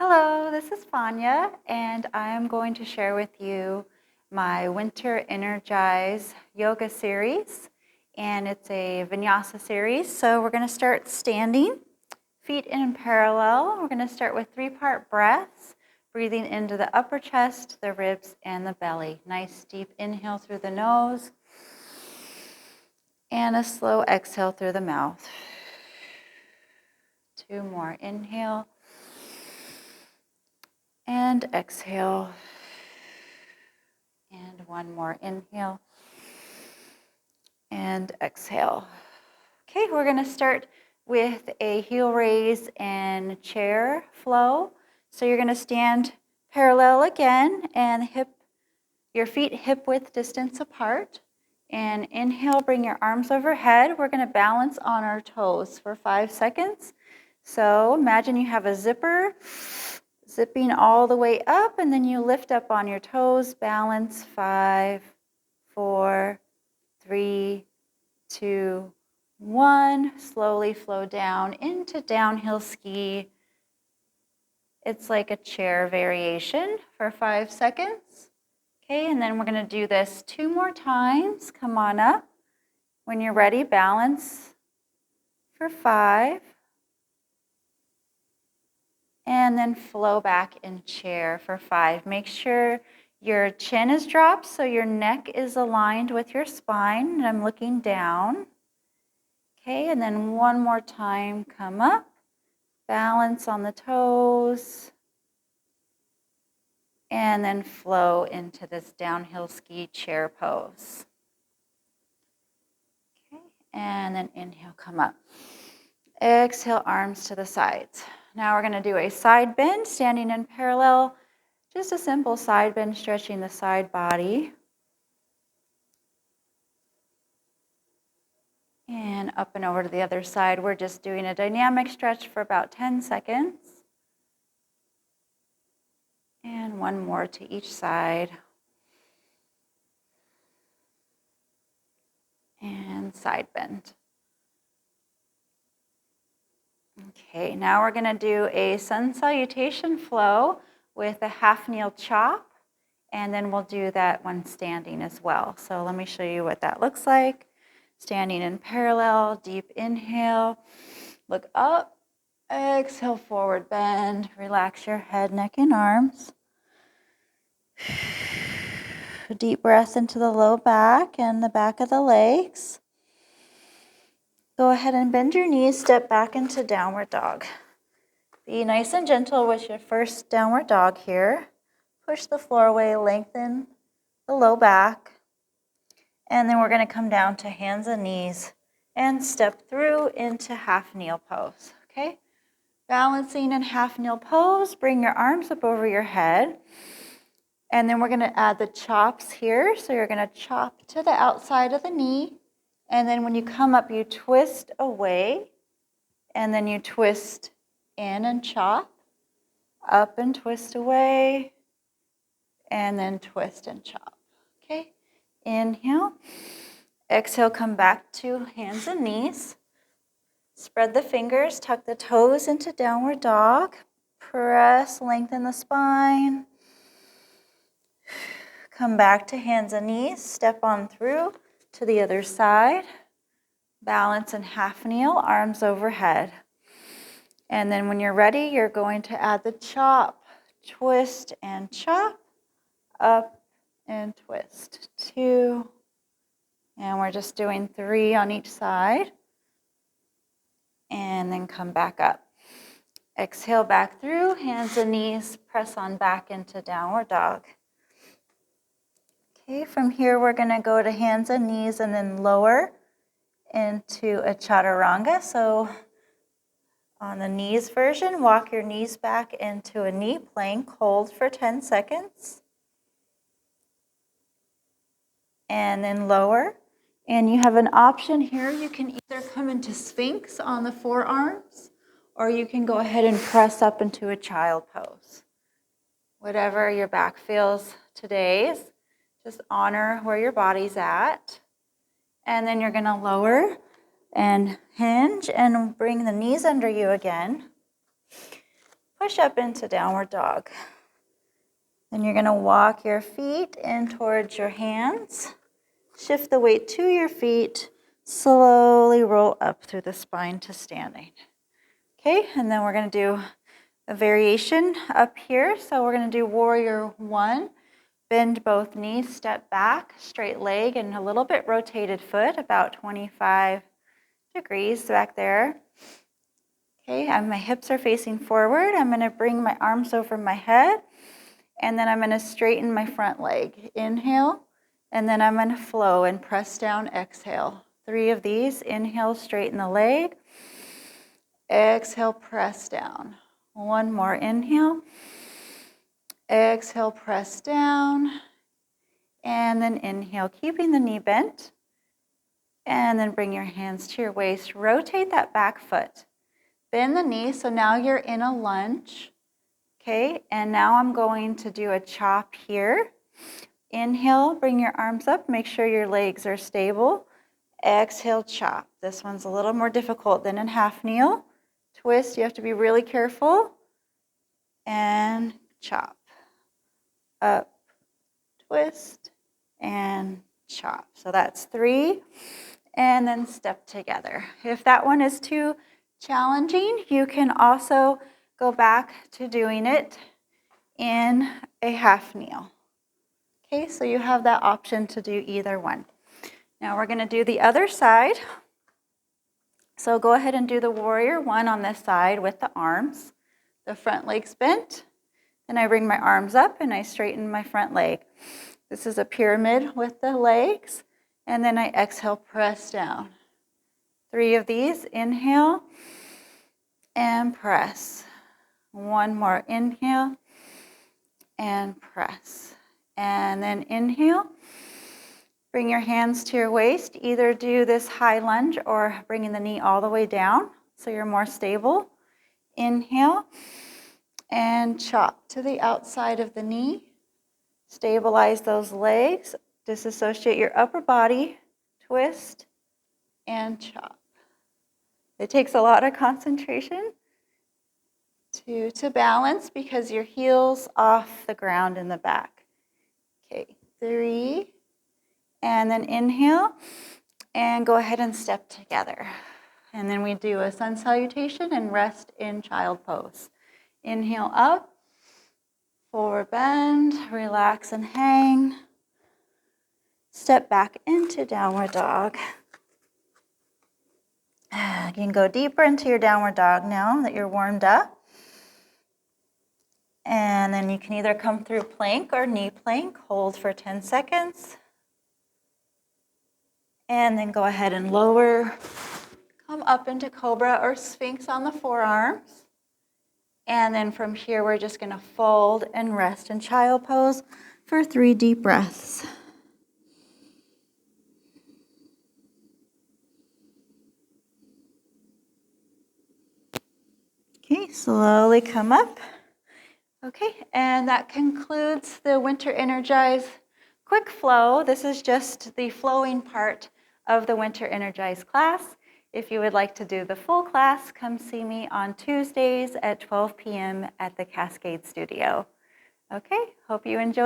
Hello, this is Fanya, and I am going to share with you my Winter Energize yoga series, and it's a vinyasa series. So we're going to start standing, feet in parallel. We're going to start with 3-part breaths, breathing into the upper chest, the ribs, and the belly. Nice deep inhale through the nose, and a slow exhale through the mouth. 2 more, inhale. And exhale. And 1 more, inhale. And exhale. Okay, we're going to start with a heel raise and chair flow. So you're going to stand parallel again and your feet hip width distance apart. And inhale, bring your arms overhead. We're going to balance on our toes for 5 seconds. So imagine you have a zipper zipping all the way up, and then you lift up on your toes, balance, 5, 4, 3, 2, 1. Slowly flow down into downhill ski. It's like a chair variation for 5 seconds. Okay, and then we're going to do this 2 more times. Come on up. When you're ready, balance for 5. And then flow back in chair for 5. Make sure your chin is dropped so your neck is aligned with your spine. And I'm looking down. Okay, and then 1 more time, come up. Balance on the toes. And then flow into this downhill ski chair pose. Okay, and then inhale, come up. Exhale, arms to the sides. Now we're going to do a side bend, standing in parallel. Just a simple side bend, stretching the side body. And up and over to the other side. We're just doing a dynamic stretch for about 10 seconds. And 1 more to each side. And side bend. Okay, now we're going to do a sun salutation flow with a half kneel chop. And then we'll do that when standing as well. So let me show you what that looks like. Standing in parallel, deep inhale, look up, exhale, forward bend, relax your head, neck, and arms. Deep breath into the low back and the back of the legs. Go ahead and bend your knees, step back into downward dog. Be nice and gentle with your first downward dog here. Push the floor away, lengthen the low back. And then we're going to come down to hands and knees and step through into half kneel pose, okay? Balancing in half kneel pose, bring your arms up over your head. And then we're going to add the chops here. So you're going to chop to the outside of the knee. And then when you come up, you twist away. And then you twist in and chop. Up and twist away. And then twist and chop, okay? Inhale. Exhale, come back to hands and knees. Spread the fingers, tuck the toes into downward dog. Press, lengthen the spine. Come back to hands and knees. Step on through to the other side. Balance in half kneel, arms overhead. And then when you're ready, you're going to add the chop. Twist and chop. Up and twist. 2. And we're just doing 3 on each side. And then come back up. Exhale back through, hands and knees, press on back into downward dog. Okay, from here we're going to go to hands and knees and then lower into a chaturanga. So on the knees version, walk your knees back into a knee plank, hold for 10 seconds. And then lower. And you have an option here. You can either come into Sphinx on the forearms, or you can go ahead and press up into a child pose. Whatever your back feels today, just honor where your body's at. And then you're going to lower and hinge and bring the knees under you again. push up into downward dog. Then you're going to walk your feet in towards your hands. Shift the weight to your feet. Slowly roll up through the spine to standing. Okay, and then we're going to do a variation up here. So we're going to do warrior one. Bend both knees, step back, straight leg, and a little bit rotated foot, about 25 degrees back there. Okay, my hips are facing forward. I'm going to bring my arms over my head, and then I'm going to straighten my front leg. Inhale, and then I'm going to flow and press down, exhale. 3 of these. Inhale, straighten the leg. Exhale, press down. 1 more. Inhale. Exhale, press down. And then inhale, keeping the knee bent. And then bring your hands to your waist. Rotate that back foot. Bend the knee, so now you're in a lunge. Okay, and now I'm going to do a chop here. Inhale, bring your arms up, make sure your legs are stable. Exhale, chop. This one's a little more difficult than in half kneel. Twist, you have to be really careful. And chop. Up, twist, and chop. So that's 3. And then step together. If that one is too challenging, you can also go back to doing it in a half kneel. Okay, so you have that option to do either one. Now we're going to do the other side. So go ahead and do the warrior one on this side with the arms. The front leg's bent. Then I bring my arms up and I straighten my front leg. This is a pyramid with the legs. And then I exhale, press down. 3 of these. Inhale and press. 1 more. Inhale and press. And then inhale. Bring your hands to your waist. Either do this high lunge or bringing the knee all the way down so you're more stable. Inhale and chop to the outside of the knee. Stabilize those legs. Disassociate your upper body. Twist and chop. It takes a lot of concentration to balance because your heel's off the ground in the back. Okay, 3. And then inhale and go ahead and step together. And then we do a sun salutation and rest in child pose. Inhale up, forward bend, relax and hang. Step back into downward dog. You can go deeper into your downward dog now that you're warmed up. And then you can either come through plank or knee plank. Hold for 10 seconds. And then go ahead and lower. Come up into cobra or sphinx on the forearms. And then from here, we're just going to fold and rest in child pose for 3 deep breaths. Okay, slowly come up. Okay, and that concludes the Winter Energize quick flow. This is just the flowing part of the Winter Energize class. If you would like to do the full class, come see me on Tuesdays at 12 p.m. at the Cascade Studio. Okay, hope you enjoy.